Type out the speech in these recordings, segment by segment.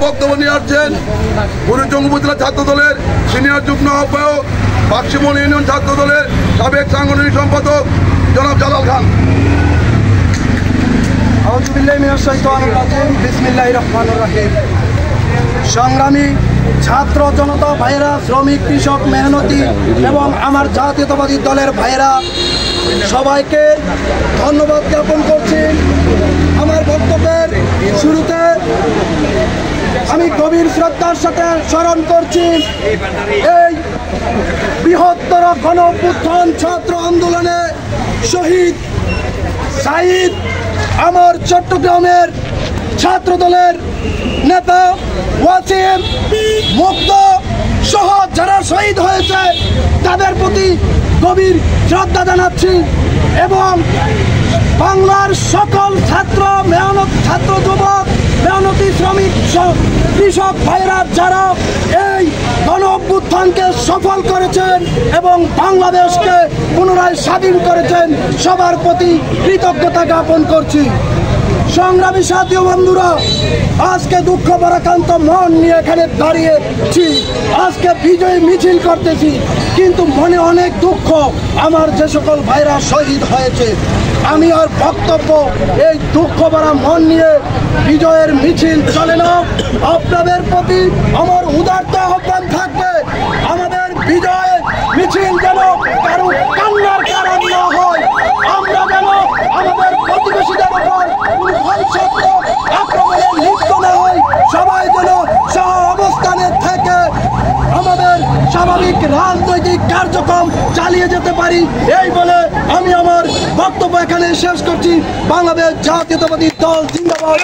বক্তব্য নিয়ে আসছেন বুড়িচং উপজেলা ছাত্র দলের সিনিয়র যুগ্ম আহ্বায়ক বাক্সিমল ইউনিয়ন ছাত্র দলের সাবেক সাংগঠনিক সম্পাদক জনাব জালাল খান। আউযু বিল্লাহি মিনাশ শাইতানির রাজিম। বিসমিল্লাহির রহমানির রহিম। সংগ্রামী ছাত্র জনতা ভাইরা, শ্রমিক, কৃষক, মেহনতি এবং আমার জাতীয়তাবাদী দলের ভাইরা, সবাইকে ধন্যবাদ জ্ঞাপন করছি। আমার বক্তব্যের শুরুতে আমি গভীর শ্রদ্ধার সাথে স্মরণ করছি এই বৃহত্তর গণ অভ্যুত্থান ছাত্র আন্দোলনে শহীদ সাঈদ আমার চট্টগ্রামের ছাত্র দলের নেতা ওয়াসিম মুক্ত সহ যারা শহীদ হয়েছে তাদের প্রতি গভীর শ্রদ্ধা জানাচ্ছি এবং বাংলার সকল ছাত্র যুবক, মেহনতি, শ্রমিক, কৃষক ভাইরা যারা এই গণ অভ্যুত্থানকে সফল করেছেন এবং বাংলাদেশকে পুনরায় স্বাধীন করেছেন, সবার প্রতি কৃতজ্ঞতা জ্ঞাপন করছি। সংগ্রামী সাথী ও বন্ধুরা, আজকে দুঃখ ভারাক্রান্ত মন নিয়ে এখানে দাঁড়িয়েছি, আজকে বিজয় মিছিল করতেছি, কিন্তু মনে অনেক দুঃখ আমার যে সকল ভাইরা শহীদ হয়েছে। আমি আর বক্তব্য এই দুঃখ ভরা মন নিয়ে বিজয়ের মিছিল চলে না। আপনাদের প্রতি আমার উদারত আহ্বান থাকবে, আমাদের বিজয়ের মিছিল যেন কারো কান্নার কারণ না হয়, আমরা যেন আমাদের প্রতিবেশীদের উপর আক্রমণে লিপ্ত না হই, সবাই যেন সহ অবস্থানে থেকে আমাদের স্বাভাবিক রাজনৈতিক কার্যক্রম চালিয়ে যেতে পারি, এই বলে আমি আমার বক্তব্য এখানে শেষ করছি। বাংলাদেশ জাতীয়তাবাদী দল জিন্দাবাদ।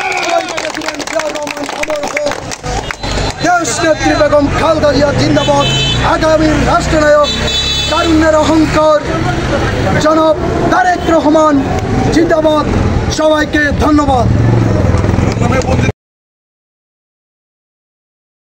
দেশ নেত্রী বেগম খালেদা জিয়া জিন্দাবাদ। আগামীর রাষ্ট্রনায়ক তারুণ্যের অহংকার জনাব তারেক রহমান জিন্দাবাদ। সবাইকে ধন্যবাদ।